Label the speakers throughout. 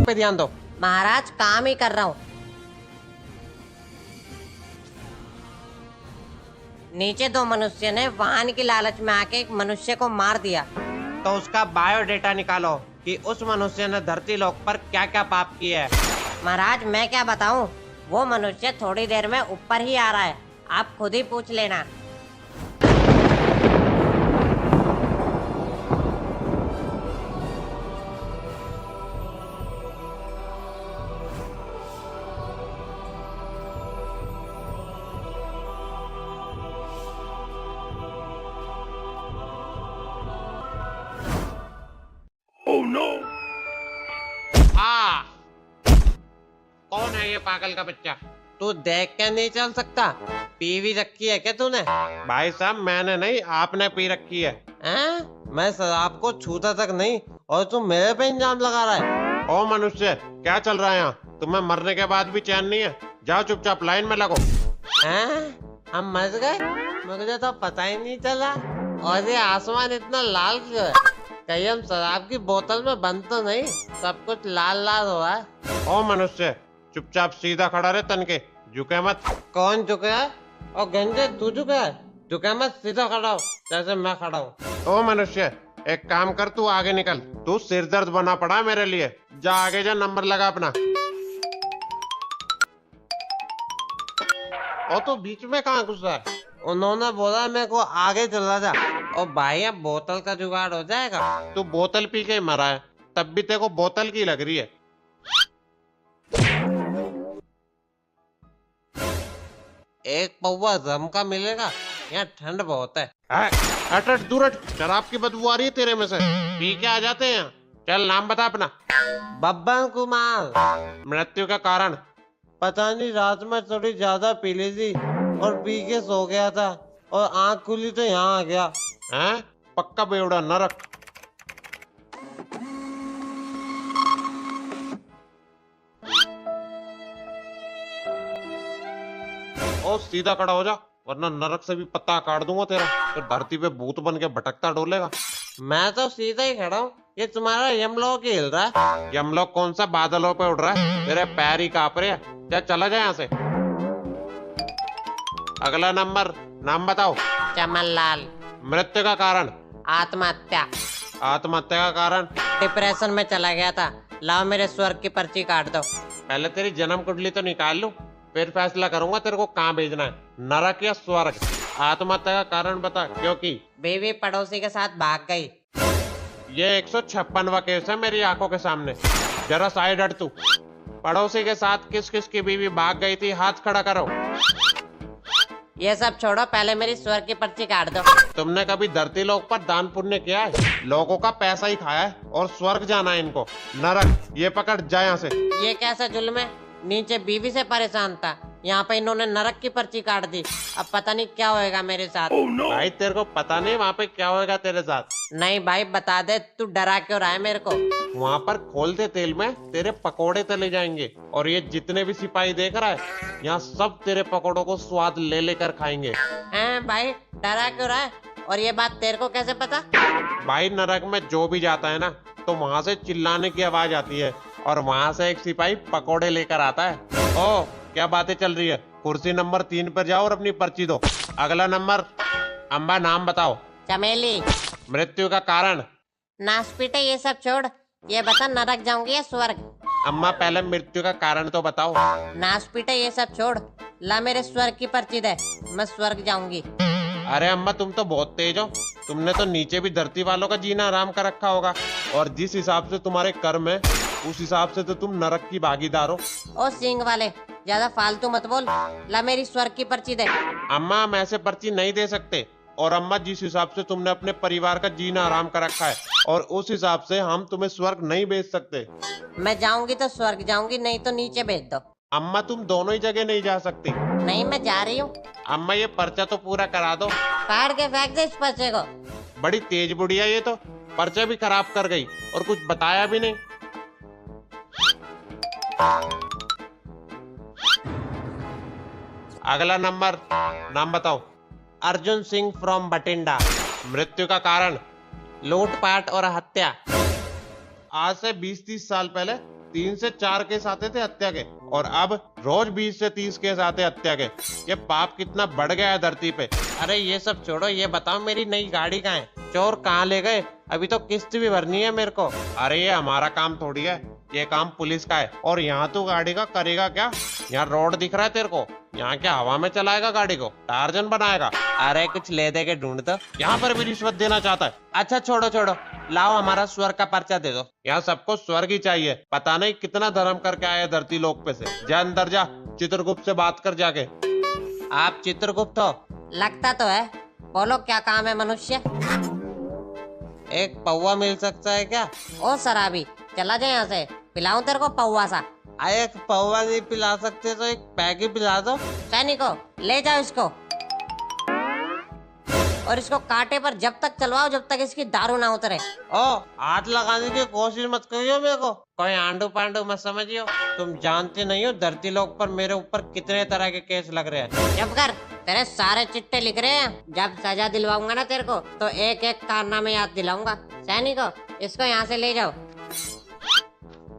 Speaker 1: पे ध्यान दो।
Speaker 2: महाराज काम ही कर रहा हूँ। नीचे दो मनुष्य ने वाहन की लालच में आके एक मनुष्य को मार दिया।
Speaker 1: तो उसका बायोडेटा निकालो कि उस मनुष्य ने धरती लोक पर क्या क्या पाप किए है।
Speaker 2: महाराज मैं क्या बताऊं, वो मनुष्य थोड़ी देर में ऊपर ही आ रहा है, आप खुद ही पूछ लेना।
Speaker 1: आ कौन है ये पागल का बच्चा? तू देख के नहीं चल सकता? पी भी रखी है क्या तूने? भाई साहब मैंने नहीं, आपने पी रखी है। मैं शराब को छूता तक नहीं और तू मेरे पे इल्जाम लगा रहा है। ओ मनुष्य, क्या चल रहा है यहाँ? तुम्हें मरने के बाद भी चैन नहीं है? जाओ चुपचाप लाइन में लगो। हम मर गए? मुझे तो पता ही नहीं चला। और ये आसमान इतना लाल क्यों है? कहीं हम शराब की बोतल में बंद तो नहीं? सब कुछ लाल लाल हो रहा है। ओ मनुष्य, चुपचाप सीधा खड़ा रहे, तन के झुके मत। कौन झुके है? और गंजे तू झुका है? झुके मत, सीधा खड़ा हो जैसे मैं खड़ा हूँ। ओ मनुष्य, एक काम कर, तू आगे निकल। तू सिर दर्द बना पड़ा मेरे लिए। जा आगे जा, नंबर लगा अपना। और तू बीच में कहाँ घुस रहा है? उन्होंने बोला मेरे को आगे चला जा। और भाई अब बोतल का जुगाड़ हो जाएगा। तू बोतल पी के मरा है, तब भी तेरे को बोतल की लग रही है। एक पौवा रम का मिलेगा? यहाँ ठंड बहुत है। हट हट, दूर हट, शराब की बदबू आ रही है तेरे में से। पी के आ जाते हैं। चल नाम बता अपना। बब्बन कुमार। मृत्यु का कारण? पता नहीं, रात में थोड़ी ज्यादा पी ली थी और पी के सो गया था और आंख खुली तो यहाँ आ गया। हैं? पक्का बेवड़ा नरक। ओ सीधा खड़ा हो जा, वरना नरक से भी पत्ता काट दूंगा तेरा। तो धरती पे भूत बन के भटकता डोलेगा। मैं तो सीधा ही खड़ा हूँ, ये तुम्हारा यमलोक ही हिल रहा है। यमलोक कौन सा बादलों पे उड़ रहा है? तेरे पैर ही कांप रहे हैं। क्या चला जाए यहाँ से। अगला नंबर, नाम बताओ।
Speaker 2: चमन लाल।
Speaker 1: मृत्यु का कारण?
Speaker 2: आत्महत्या।
Speaker 1: आत्महत्या का कारण?
Speaker 2: डिप्रेशन में चला गया था। लाओ मेरे स्वर्ग की पर्ची काट दो।
Speaker 1: पहले तेरी जन्म कुंडली तो निकाल लूं, फिर फैसला करूंगा तेरे को कहाँ भेजना है, नरक या स्वर्ग। आत्महत्या का कारण बता। क्योंकि
Speaker 2: बीवी पड़ोसी के साथ भाग गई।
Speaker 1: ये 156वां केस है मेरी आंखों के सामने। जरा साइड हट तू। पड़ोसी के साथ किस किस की बीवी भाग गई थी? हाथ खड़ा करो।
Speaker 2: ये सब छोड़ो, पहले मेरी स्वर्ग की पर्ची काट दो।
Speaker 1: तुमने कभी धरती लोक पर दान पुण्य किया है? लोगों का पैसा ही खाया है और स्वर्ग जाना है इनको। नरक, ये पकड़ जा यहाँ से।
Speaker 2: ये कैसा जुल्म है? नीचे बीवी से परेशान था, यहाँ पे इन्होंने नरक की पर्ची काट दी। अब पता नहीं क्या होएगा मेरे साथ।
Speaker 1: भाई तेरे को पता नहीं वहाँ पे क्या होगा तेरे साथ?
Speaker 2: नहीं भाई बता दे, तू डरा क्यों रहा है मेरे को?
Speaker 1: वहाँ पर खोलते तेल में तेरे पकोड़े तले जाएंगे, और ये जितने भी सिपाही देख रहा है यहाँ सब तेरे पकोड़ों को स्वाद ले लेकर खाएंगे।
Speaker 2: हैं भाई डरा क्यों रहा है? और ये बात तेरे को कैसे पता?
Speaker 1: भाई नरक में जो भी जाता है ना तो वहाँ से चिल्लाने की आवाज आती है, और वहाँ से एक सिपाही पकोड़े लेकर आता है। ओ क्या बातें चल रही है? कुर्सी नंबर 3 पर जाओ और अपनी पर्ची दो। अगला नंबर। अम्बा नाम बताओ।
Speaker 2: चमेली।
Speaker 1: मृत्यु का कारण।
Speaker 2: नाच पीटे ये सब छोड़, ये बता नरक जाऊंगी या स्वर्ग?
Speaker 1: अम्मा पहले मृत्यु का कारण तो बताओ।
Speaker 2: नाच पीटे ये सब छोड़, ला मेरे स्वर्ग की पर्ची दे, मैं स्वर्ग जाऊंगी।
Speaker 1: अरे अम्मा तुम तो बहुत तेज हो, तुमने तो नीचे भी धरती वालों का जीना आराम कर रखा होगा, और जिस हिसाब से तुम्हारे कर्म है उस हिसाब से तो तुम नरक की भागीदार हो।
Speaker 2: ओ सिंह वाले ज्यादा फालतू मत बोल, ला मेरी स्वर्ग की पर्ची दे।
Speaker 1: अम्मा हम ऐसे पर्ची नहीं दे सकते, और अम्मा जिस हिसाब से तुमने अपने परिवार का जीना आराम कर रखा है और उस हिसाब से हम तुम्हें स्वर्ग नहीं भेज सकते।
Speaker 2: मैं जाऊंगी तो स्वर्ग जाऊंगी, नहीं तो नीचे भेज दो।
Speaker 1: अम्मा तुम दोनों ही जगह नहीं जा सकती।
Speaker 2: नहीं मैं जा रही हूँ।
Speaker 1: अम्मा ये पर्चा तो पूरा करा दो।
Speaker 2: फाड़ के फेंक दे इस पर्चे को।
Speaker 1: बड़ी तेज बुढ़िया ये तो, पर्चा भी खराब कर गई और कुछ बताया भी नहीं। अगला नंबर। नाम बताओ।
Speaker 2: अर्जुन सिंह फ्रॉम बठिंडा।
Speaker 1: मृत्यु का कारण।
Speaker 2: लूटपाट और हत्या।
Speaker 1: आज से 20-30 साल पहले 3 से 4 केस आते थे हत्या के, और अब रोज 20 से 30 केस आते हत्या के। ये पाप कितना बढ़ गया है धरती पे।
Speaker 2: अरे ये सब छोड़ो, ये बताओ मेरी नई गाड़ी कहाँ है? चोर कहाँ ले गए? अभी तो किस्त भी भरनी है मेरे को।
Speaker 1: अरे ये हमारा काम थोड़ी है, ये काम पुलिस का है। और यहाँ तू गाड़ी का करेगा क्या? यहाँ रोड दिख रहा है तेरे को, यहाँ क्या हवा में चलाएगा गाड़ी को? टार्जन बनाएगा?
Speaker 2: अरे कुछ ले दे के ढूंढ दो।
Speaker 1: यहाँ पर भी रिश्वत देना चाहता है?
Speaker 2: अच्छा छोड़ो छोड़ो, लाओ हमारा स्वर्ग का पर्चा दे दो।
Speaker 1: यहाँ सबको स्वर्ग ही चाहिए। पता नहीं कितना धर्म करके आया धरती लोक पे से। जा अंदर जा, चित्रगुप्त से बात कर जाके।
Speaker 2: आप चित्रगुप्त हो? लगता तो है। बोलो क्या काम है मनुष्य?
Speaker 1: एक पौवा मिल सकता है क्या?
Speaker 2: ओ शराबी चला जाए यहाँ से, पिलाऊं तेरे को पौवा सा?
Speaker 1: एक पौवा नहीं पिला सकते तो एक पैक ही पिला दो।
Speaker 2: सैनिको ले जाओ इसको, और इसको कांटे पर जब तक चलवाओ जब तक इसकी दारू ना उतरे।
Speaker 1: ओ हाथ लगाने की कोशिश मत करियो मेरे को, कोई आंडू पांडू मत समझियो। तुम जानते नहीं हो धरती लोक पर मेरे ऊपर कितने तरह के केस लग रहे हैं।
Speaker 2: जब कर, तेरे सारे चिट्टे लिख रहे हैं। जब सजा दिलवाऊंगा ना तेरे को तो एक एक कारनामा याद दिलाऊंगा। सैनिको इसको यहाँ से ले जाओ।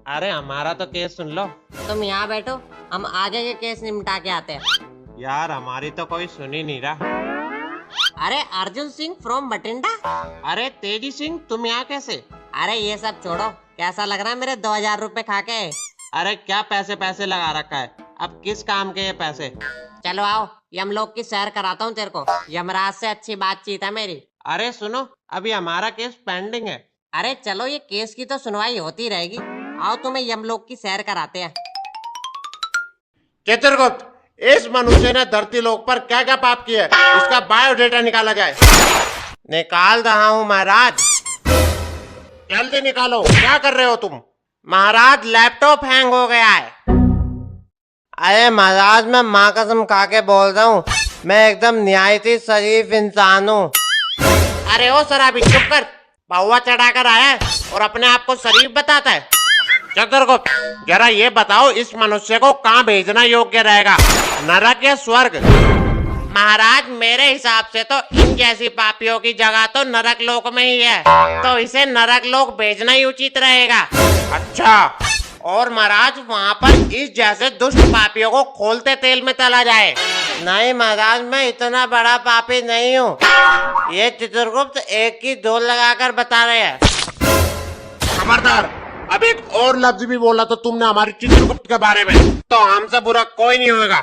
Speaker 1: अरे हमारा तो केस सुन लो।
Speaker 2: तुम यहाँ बैठो, हम आगे के केस निपटा के आते हैं।
Speaker 1: यार हमारी तो कोई सुन ही नहीं रहा।
Speaker 2: अरे अर्जुन सिंह फ्रॉम बठिंडा।
Speaker 1: अरे तेजी सिंह तुम यहाँ कैसे?
Speaker 2: अरे ये सब छोड़ो, कैसा लग रहा है मेरे 2000 रुपए खा के?
Speaker 1: अरे क्या पैसे पैसे लगा रखा है, अब किस काम के ये पैसे?
Speaker 2: चलो आओ यमलोक की सैर कराता हूँ तेरे को। यमराज से अच्छी बातचीत है मेरी।
Speaker 1: अरे सुनो, अभी हमारा केस पेंडिंग है।
Speaker 2: अरे चलो ये केस की तो सुनवाई होती रहेगी, आओ तुम्हें यमलोक की सैर कराते हैं।
Speaker 1: चित्रगुप्त, इस मनुष्य ने धरती लोक पर क्या क्या पाप किया है, इसका बायोडेटा निकाला जाए। निकाल रहा हूँ महाराज। जल्दी निकालो। क्या कर रहे हो तुम?
Speaker 2: महाराज लैपटॉप हैंग हो गया है। अरे महाराज मैं माँ कसम खा के बोल रहा हूँ, मैं एकदम निहायती शरीफ इंसान हूँ।
Speaker 1: अरे ओ शराबी चुप कर, पौवा चढ़ाकर आया है और अपने आप को शरीफ बताता है। चित्रगुप्त जरा ये बताओ, इस मनुष्य को कहाँ भेजना योग्य रहेगा, नरक या स्वर्ग?
Speaker 2: महाराज मेरे हिसाब से तो इन जैसी पापियों की जगह तो नरक लोक में ही है, तो इसे नरक लोक भेजना ही उचित रहेगा।
Speaker 1: अच्छा,
Speaker 2: और महाराज वहाँ पर इस जैसे दुष्ट पापियों को खोलते तेल में तला जाए। नहीं महाराज मैं इतना बड़ा पापी नहीं हूँ, ये चित्रगुप्त एक की दो लगाकर बता रहे हैं।
Speaker 1: खबरदार, अब एक और लफ्ज भी बोला तो तुमने हमारे चित्रगुप्त के बारे में, तो हमसे बुरा कोई नहीं होगा।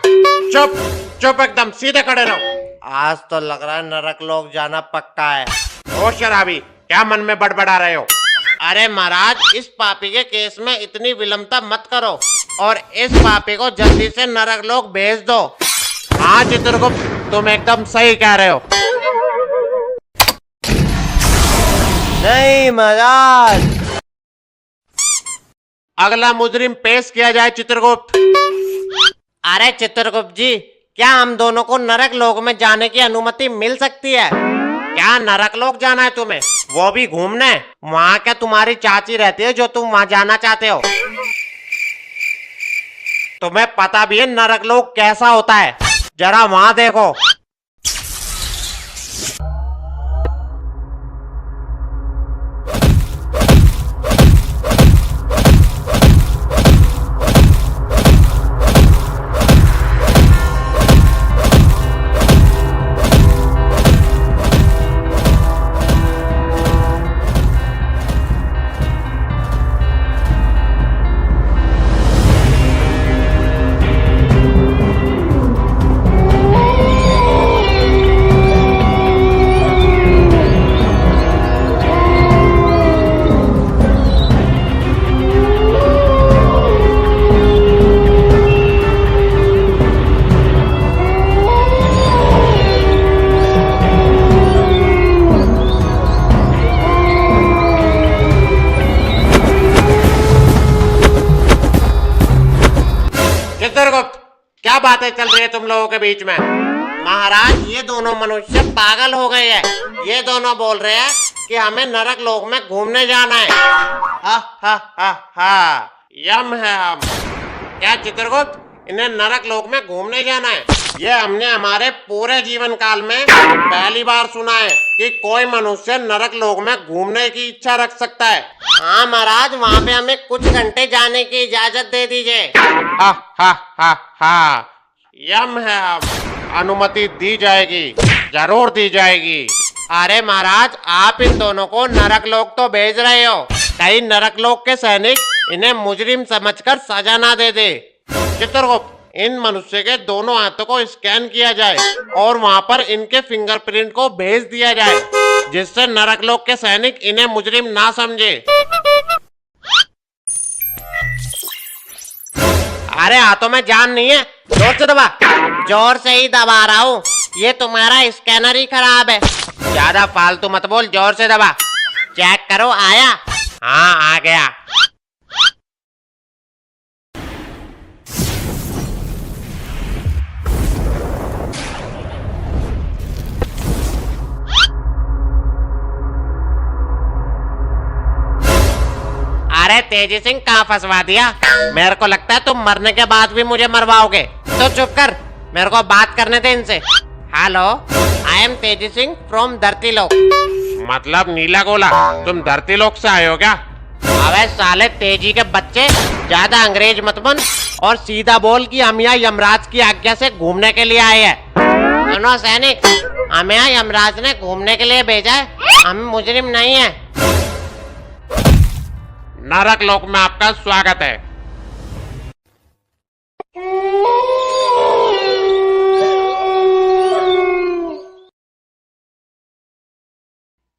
Speaker 1: चुप चुप एकदम सीधे खड़े रहो।
Speaker 2: आज तो लग रहा है नरक लोक जाना पक्का है।
Speaker 1: ओ शराबी क्या मन में बड़बड़ा रहे हो?
Speaker 2: अरे महाराज इस पापी के केस में इतनी विलंबता मत करो और इस पापी को जल्दी से नरक लोक भेज दो।
Speaker 1: हाँ चित्रगुप्त तुम एकदम सही कह रहे हो।
Speaker 2: नहीं महाराज।
Speaker 1: अगला मुजरिम पेश किया जाए चित्रगुप्त।
Speaker 2: अरे चित्रगुप्त जी, क्या हम दोनों को नरक लोक में जाने की अनुमति मिल सकती है? क्या नरक लोक जाना है तुम्हें, वो भी घूमने? वहाँ क्या तुम्हारी चाची रहती है जो तुम वहाँ जाना चाहते हो? तुम्हें पता भी है नरक लोक कैसा होता है? जरा वहाँ देखो। चित्रगुप्त, क्या बातें चल रही है तुम लोगों के बीच में? महाराज, ये दोनों मनुष्य पागल हो गए हैं। ये दोनों बोल रहे हैं कि हमें नरक लोक में घूमने जाना है। हा हा हा हा, यम है हम। क्या चित्रगुप्त, इन्हें नरक लोक में घूमने जाना है? ये हमने हमारे पूरे जीवन काल में पहली बार सुना है कि कोई मनुष्य नरक लोक में घूमने की इच्छा रख सकता है। हाँ महाराज, वहाँ पे हमें कुछ घंटे जाने की इजाजत दे दीजिए।
Speaker 1: हा हा हा हा, यम है हम। अनुमति दी जाएगी, जरूर दी जाएगी।
Speaker 2: अरे महाराज, आप इन दोनों को नरक लोक तो भेज रहे हो, कहीं नरक लोक के सैनिक इन्हें मुजरिम समझकर सजा ना दे दे।
Speaker 1: चित्रगुप्त, इन मनुष्य के दोनों हाथों को स्कैन किया जाए और वहां पर इनके फिंगरप्रिंट को भेज दिया जाए, जिससे नरक लोक के सैनिक इन्हें मुजरिम ना समझे।
Speaker 2: अरे हाथों में जान नहीं है, जोर से दबा। जोर से ही दबा रहा हूँ, ये तुम्हारा स्कैनर ही खराब है। ज्यादा फालतू मत बोल, जोर से दबा। चेक करो, आया? हाँ, आ गया। अरे तेजी सिंह, कहाँ फंसवा दिया? मेरे को लगता है तुम मरने के बाद भी मुझे मरवाओगे। तो चुप कर, मेरे को बात करने दे इनसे। हेलो, आई एम तेजी सिंह फ्रॉम धरती लोक।
Speaker 1: मतलब नीला गोला, तुम धरती लोक से आए हो क्या?
Speaker 2: अबे साले तेजी के बच्चे, ज्यादा अंग्रेज मत बन और सीधा बोल कि हम यहाँ यमराज की आज्ञा से घूमने के लिए आए हैं। सुनो सैनिक, हमें यहाँ यमराज ने घूमने के लिए भेजा है, हम मुजरिम नहीं है।
Speaker 1: नरक लोक में आपका स्वागत है।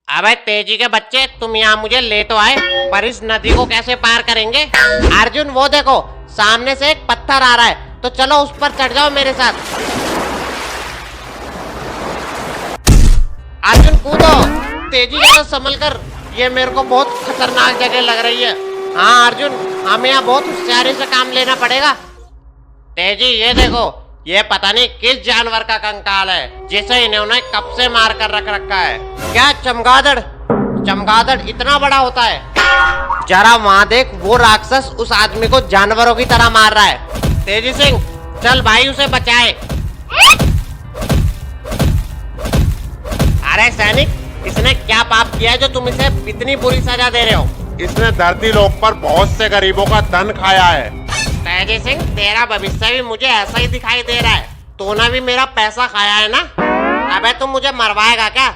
Speaker 2: अबे तेजी के बच्चे, तुम यहाँ मुझे ले तो आए, पर इस नदी को कैसे पार करेंगे? अर्जुन, वो देखो सामने से एक पत्थर आ रहा है, तो चलो उस पर चढ़ जाओ मेरे साथ। अर्जुन कूदो। तेजी के साथ संभल कर, ये मेरे को बहुत खतरनाक जगह लग रही है। हाँ अर्जुन, हमें यहाँ बहुत होशियारी से काम लेना पड़ेगा। तेजी, ये देखो, ये पता नहीं किस जानवर का कंकाल है जिसे इन्होंने कब से मार कर रख रखा है। क्या चमगादड़? चमगादड़ इतना बड़ा होता है? जरा वहाँ देख, वो राक्षस उस आदमी को जानवरों की तरह मार रहा है। तेजी सिंह, चल भाई उसे बचाए। अरे सैनिक, इसने क्या पाप किया है जो तुम इसे इतनी बुरी सजा दे रहे हो?
Speaker 1: इसने धरती लोक पर बहुत से गरीबों का धन खाया है।
Speaker 2: तेजी सिंह, तेरा भविष्य भी मुझे ऐसा ही दिखाई दे रहा है। तूने भी मेरा पैसा खाया है ना? अबे तुम मुझे मरवाएगा क्या,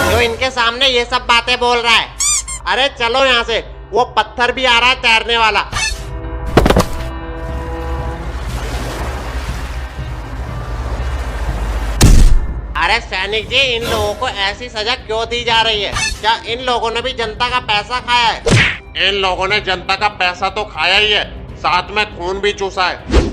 Speaker 2: जो इनके सामने ये सब बातें बोल रहा है? अरे चलो यहाँ से, वो पत्थर भी आ रहा है तैरने वाला। अरे सैनिक जी, इन लोगों को ऐसी सजा क्यों दी जा रही है? क्या इन लोगों ने भी जनता का पैसा खाया है?
Speaker 1: इन लोगों ने जनता का पैसा तो खाया ही है, साथ में खून भी चूसा है।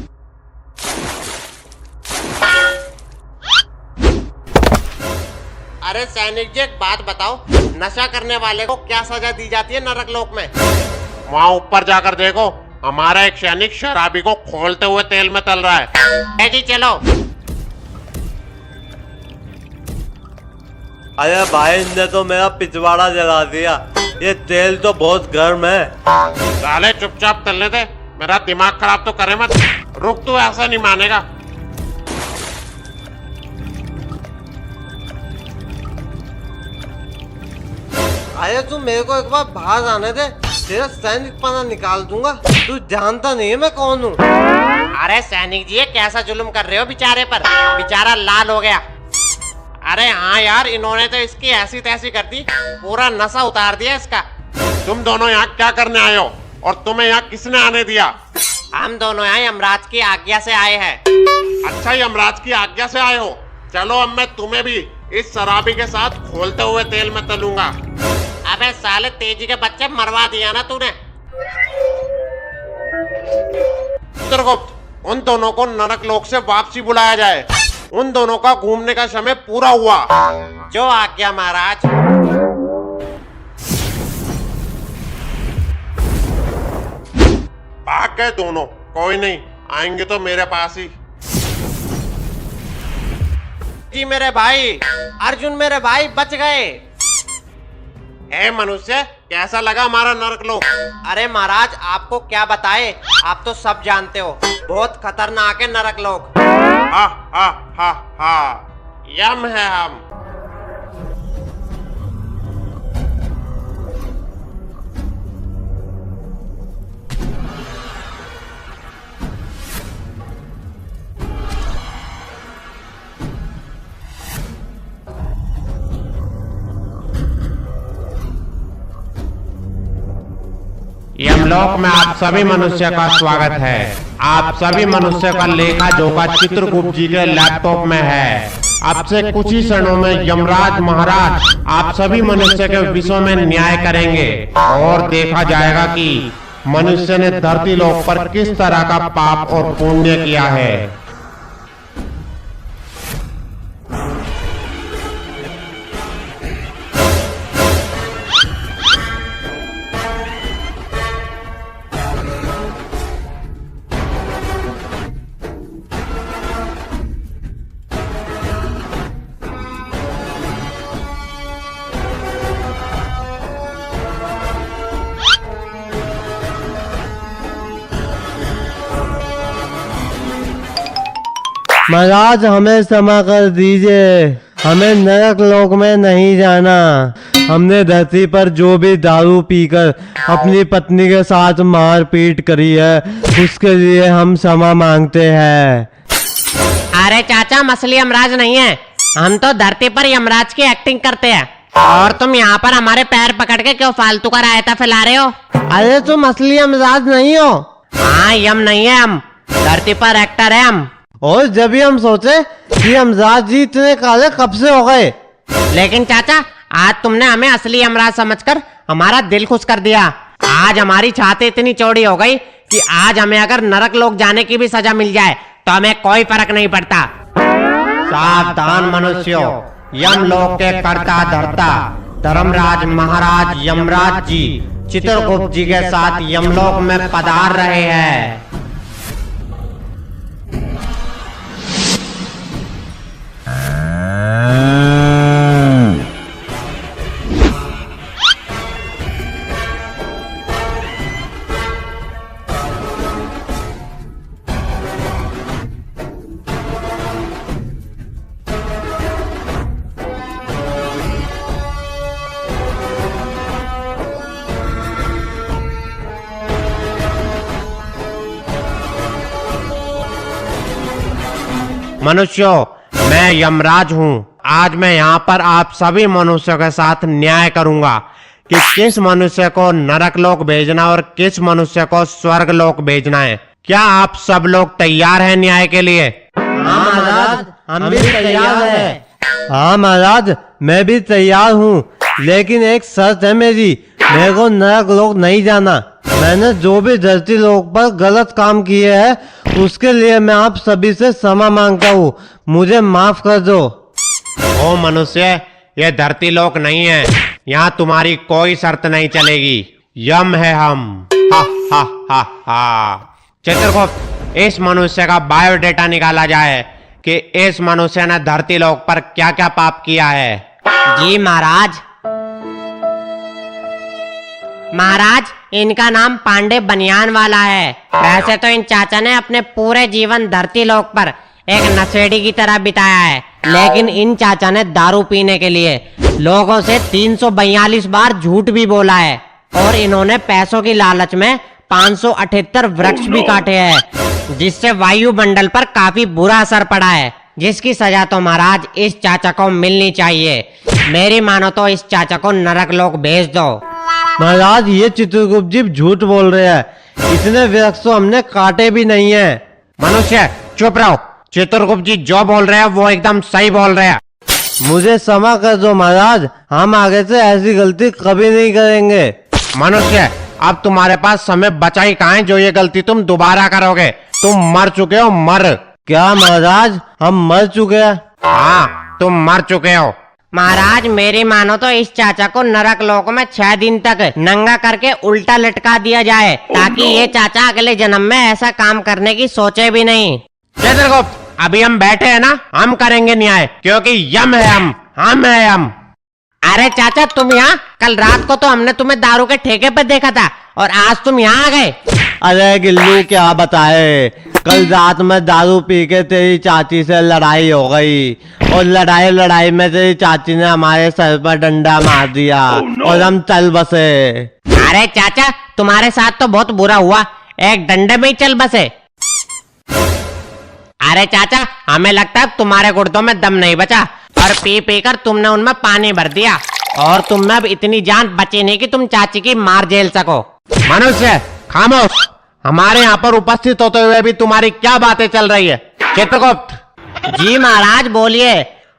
Speaker 2: अरे सैनिक जी, एक बात बताओ, नशा करने वाले को क्या सजा दी जाती है नरक लोक में?
Speaker 1: वहाँ ऊपर जाकर देखो, हमारा एक सैनिक शराबी को खोलते हुए तेल में तल रहा है।
Speaker 2: जी चलो।
Speaker 3: अरे भाई ने तो मेरा पिछवाड़ा जला दिया। ये तेल तो बहुत गर्म है।
Speaker 1: साले चुपचाप तलने दे, मेरा दिमाग खराब तो करे मत। रुक, तू ऐसा नहीं मानेगा।
Speaker 3: अरे तू मेरे को एक बार बाहर आने दे, तेरा सैनिक पना निकाल दूंगा। तू जानता नहीं है मैं कौन हूँ।
Speaker 2: अरे सैनिक जी, ये कैसा जुल्म कर रहे हो बेचारे पर? बेचारा लाल हो गया। अरे हाँ यार, इन्होंने तो इसकी ऐसी तैसी कर दी, पूरा नशा उतार दिया इसका।
Speaker 1: तुम दोनों यहाँ क्या करने आए हो और तुम्हें यहाँ किसने आने दिया?
Speaker 2: हम दोनों यहाँ यमराज की आज्ञा से आए हैं।
Speaker 1: अच्छा, यमराज की आज्ञा से आए हो? चलो अब मैं तुम्हें भी इस शराबी के साथ खोलते हुए तेल में तलूंगा।
Speaker 2: अबे साले तेजी के बच्चे, मरवा दिया ना तूने।
Speaker 1: चित्रगुप्त, उन दोनों को नरक लोक से वापसी बुलाया जाए। उन दोनों का घूमने का समय पूरा हुआ।
Speaker 2: जो आज्ञा महाराज।
Speaker 1: भाग गए दोनों, कोई नहीं, आएंगे तो मेरे पास ही।
Speaker 2: जी मेरे भाई, अर्जुन मेरे भाई बच गए।
Speaker 1: हे मनुष्य, कैसा लगा हमारा नरक लोक?
Speaker 2: अरे महाराज, आपको क्या बताए, आप तो सब जानते हो, बहुत खतरनाक है नरक लोक।
Speaker 1: हा हा हा हा, यम है हम। यमलोक में आप सभी मनुष्य का स्वागत है। आप सभी मनुष्य का लेखा जोखा चित्रगुप्त जी के लैपटॉप में है। अब से कुछ ही क्षणों में यमराज महाराज आप सभी मनुष्य के विषयों में न्याय करेंगे और देखा जाएगा कि मनुष्य ने धरती लोक पर किस तरह का पाप और पुण्य किया है।
Speaker 3: महाराज हमें क्षमा कर दीजिए, हमें नरक लोक में नहीं जाना। हमने धरती पर जो भी दारू पीकर अपनी पत्नी के साथ मारपीट करी है, उसके लिए हम क्षमा मांगते हैं।
Speaker 2: अरे चाचा, मछली यमराज नहीं है, हम तो धरती पर यमराज की एक्टिंग करते हैं। और तुम यहाँ पर हमारे पैर पकड़ के क्यों फालतू का रायता फैला रहे हो?
Speaker 3: अरे तुम असली यमराज नहीं हो।
Speaker 2: हाँ, यम नहीं है, हम धरती पर एक्टर है हम।
Speaker 3: और जब भी हम सोचे कि यमराज जी इतने काले कब से हो गए।
Speaker 2: लेकिन चाचा, आज तुमने हमें असली यमराज समझकर हमारा दिल खुश कर दिया। आज हमारी छाती इतनी चौड़ी हो गई कि आज हमें अगर नरक लोक जाने की भी सजा मिल जाए तो हमें कोई फर्क नहीं पड़ता।
Speaker 1: सावधान मनुष्यों, यमलोक के कर्ता धर्ता धर्मराज महाराज यमराज जी चित्रगुप्त जी के साथ यमलोक में पधार रहे हैं। मनुष्यों, मैं यमराज हूँ। आज मैं यहाँ पर आप सभी मनुष्यों के साथ न्याय करूंगा कि किस मनुष्य को नरक लोक भेजना और किस मनुष्य को स्वर्ग लोक भेजना है। क्या आप सब लोग तैयार हैं न्याय के लिए?
Speaker 3: हाँ महाराज, हम भी तैयार हैं। हाँ महाराज, मैं भी तैयार हूँ, लेकिन एक शर्त है मेरी, मेरे को नरक लोक नहीं जाना। मैंने जो भी धरती लोक पर गलत काम किए हैं उसके लिए मैं आप सभी से क्षमा मांगता हूँ, मुझे माफ कर दो।
Speaker 1: ओ मनुष्य, ये धरती लोक नहीं है, यहाँ तुम्हारी कोई शर्त नहीं चलेगी। यम है हम। हा
Speaker 2: हा हा हा। चित्रगुप्त, इस मनुष्य का बायोडेटा निकाला जाए कि इस मनुष्य ने धरती लोक पर क्या क्या पाप किया है।
Speaker 4: जी महाराज। महाराज, इनका नाम पांडे बनियान वाला है। वैसे तो इन चाचा ने अपने पूरे जीवन धरती लोक पर एक नशेड़ी की तरह बिताया है, लेकिन इन चाचा ने दारू पीने के लिए लोगों से 342 बार झूठ भी बोला है, और इन्होंने पैसों की लालच में 578 वृक्ष भी काटे हैं, जिससे वायुमंडल पर काफी बुरा असर पड़ा है, जिसकी सजा तो महाराज इस चाचा को मिलनी चाहिए। मेरी मानो तो इस चाचा को नरक लोक भेज दो।
Speaker 3: महाराज, ये चित्रगुप्त जी झूठ बोल रहे हैं। इतने वृक्ष तो हमने काटे भी नहीं है।
Speaker 2: मनुष्य चुप रहो। चित्रगुप्त जी जो बोल रहे हैं वो एकदम सही बोल रहे हैं।
Speaker 3: मुझे क्षमा कर दो महाराज, हम आगे से ऐसी गलती कभी नहीं करेंगे।
Speaker 2: मनुष्य, अब तुम्हारे पास समय बचा ही कहाँ है जो ये गलती तुम दोबारा करोगे। तुम मर चुके हो, मर।
Speaker 3: क्या महाराज, हम मर चुके हैं?
Speaker 2: हाँ, तुम मर चुके हो।
Speaker 4: महाराज, मेरी मानो तो इस चाचा को नरक लोक में 6 दिन तक नंगा करके उल्टा लटका दिया जाए, ताकि ये चाचा अगले जन्म में ऐसा काम करने की सोचे भी नहीं।
Speaker 2: चित्रगुप्त, अभी हम बैठे हैं ना, हम करेंगे न्याय, क्योंकि यम है हम है हम।
Speaker 4: अरे चाचा, तुम यहाँ? कल रात को तो हमने तुम्हें दारू के ठेके पर देखा था, और आज तुम यहाँ आ गए।
Speaker 3: अरे गिल्लू, क्या बताए, कल रात में दारू पी के तेरी चाची से लड़ाई हो गई, और लड़ाई में तेरी चाची ने हमारे सर पर डंडा मार दिया, और हम चल बसे।
Speaker 4: अरे चाचा, तुम्हारे साथ तो बहुत बुरा हुआ, एक डंडे में ही चल बसे। अरे चाचा, हमें लगता है तुम्हारे गुर्दों में दम नहीं बचा, और पी पी कर तुमने उनमें पानी भर दिया, और तुम में अब इतनी जान बची नहीं कि तुम चाची की मार झेल सको।
Speaker 2: मनुष्य खामोश। हमारे यहाँ पर उपस्थित होते हुए भी तुम्हारी क्या बातें चल रही है। चित्रगुप्त
Speaker 4: जी महाराज, बोलिए।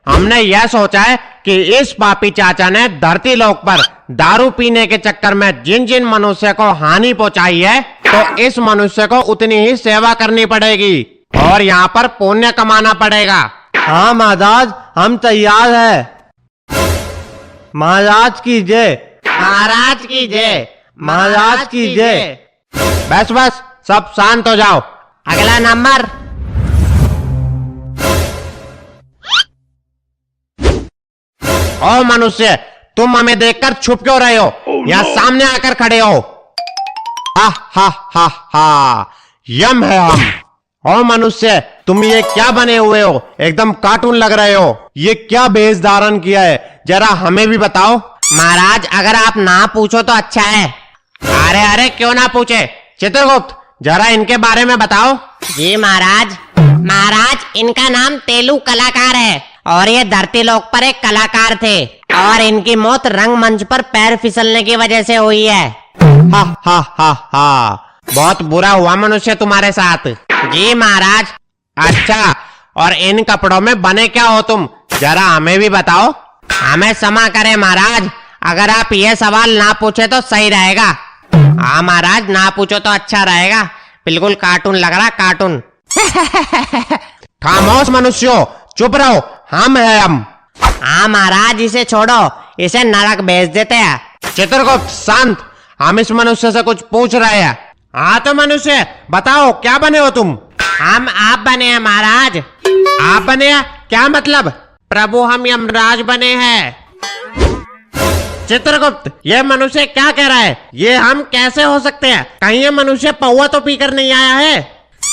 Speaker 2: हमने यह सोचा है कि इस पापी चाचा ने धरती लोक पर दारू पीने के चक्कर में जिन जिन मनुष्य को हानि पहुंचाई है, तो इस मनुष्य को उतनी ही सेवा करनी पड़ेगी, और यहाँ पर पुण्य कमाना पड़ेगा।
Speaker 3: हाँ महाराज, हम तैयार है। महाराज की जय।
Speaker 4: महाराज की जय।
Speaker 3: महाराज की जय।
Speaker 2: बस बस, सब शांत हो जाओ।
Speaker 4: अगला नंबर।
Speaker 2: ओ मनुष्य, तुम हमें देखकर छुप क्यों रहे हो? यहाँ सामने आकर खड़े हो। हा हा हा हा, यम है हम। ओ मनुष्य, तुम ये क्या बने हुए हो? एकदम कार्टून लग रहे हो। ये क्या भेष धारण किया है, जरा हमें भी बताओ।
Speaker 4: महाराज, अगर आप ना पूछो तो अच्छा है।
Speaker 2: अरे अरे, क्यों ना पूछे। चित्रगुप्त, जरा इनके बारे में बताओ।
Speaker 4: जी महाराज। महाराज, इनका नाम तेलु कलाकार है, और ये धरती लोक पर एक कलाकार थे, और इनकी मौत रंगमंच पर पैर फिसलने की वजह से हुई है।
Speaker 2: हा हा हा हा, बहुत बुरा हुआ मनुष्य तुम्हारे साथ।
Speaker 4: जी महाराज।
Speaker 2: अच्छा, और इन कपड़ों में बने क्या हो तुम? जरा हमें भी बताओ।
Speaker 4: हमें क्षमा करें महाराज, अगर आप ये सवाल ना पूछे तो सही रहेगा। हाँ महाराज, ना पूछो तो अच्छा रहेगा। बिल्कुल कार्टून लग रहा, कार्टून।
Speaker 2: खामोश मनुष्यों, चुप रहो। हम है हम।
Speaker 4: हाँ महाराज, इसे छोड़ो, इसे नरक भेज देते हैं।
Speaker 2: चित्रगुप्त शांत, हम इस मनुष्य से कुछ पूछ रहे हैं। हाँ तो मनुष्य बताओ, क्या बने हो तुम?
Speaker 4: हम आप बने हैं महाराज।
Speaker 2: आप बने हैं? क्या मतलब?
Speaker 4: प्रभु, हम यमराज बने हैं।
Speaker 2: चित्रगुप्त, ये मनुष्य क्या कह रहा है? ये हम कैसे हो सकते हैं? कहीं ये मनुष्य पौवा तो पीकर नहीं आया है?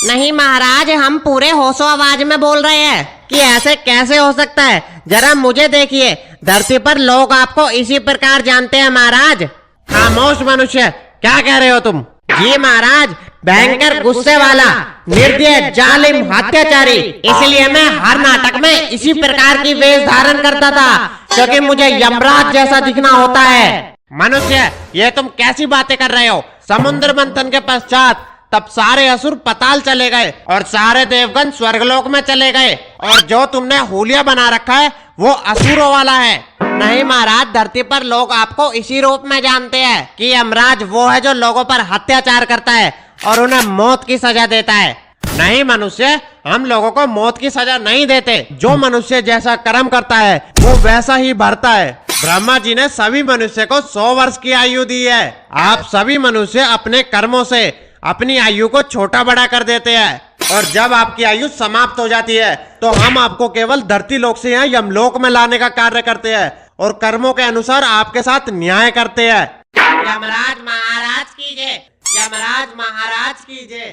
Speaker 4: नहीं महाराज, हम पूरे होशो आवाज में बोल रहे हैं कि ऐसे कैसे हो सकता है। जरा मुझे देखिए, धरती पर लोग आपको इसी प्रकार जानते हैं महाराज।
Speaker 2: खामोश मनुष्य, क्या कह रहे हो तुम?
Speaker 4: जी महाराज, भयंकर गुस्से वाला, निर्दय, जालिम, अत्याचारी। इसलिए मैं हर नाटक में इसी प्रकार की वेश धारण करता था, क्योंकि मुझे यमराज जैसा दिखना होता है।
Speaker 2: मनुष्य, ये तुम कैसी बातें कर रहे हो? समुद्र मंथन के पश्चात तब सारे असुर पताल चले गए, और सारे देवगण स्वर्गलोक में चले गए, और जो तुमने हुलिया बना रखा है वो असुरों वाला है।
Speaker 4: नहीं महाराज, धरती पर लोग आपको इसी रूप में जानते हैं कि यमराज वो है जो लोगों पर अत्याचार करता है और उन्हें मौत की सजा देता है।
Speaker 2: नहीं मनुष्य, हम लोगों को मौत की सजा नहीं देते। जो मनुष्य जैसा कर्म करता है वो वैसा ही भरता है।
Speaker 1: ब्रह्मा जी ने सभी मनुष्य को 100 वर्ष की आयु दी है। आप सभी मनुष्य अपने कर्मों से अपनी आयु को छोटा बड़ा कर देते हैं, और जब आपकी आयु समाप्त हो जाती है तो हम आपको केवल धरती लोक से यहाँ यमलोक में लाने का कार्य करते हैं और कर्मों के अनुसार आपके साथ न्याय करते हैं।
Speaker 2: यमराज महाराज कीजिए, यमराज महाराज कीजिए।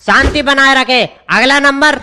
Speaker 4: शांति बनाए रखे। अगला नंबर।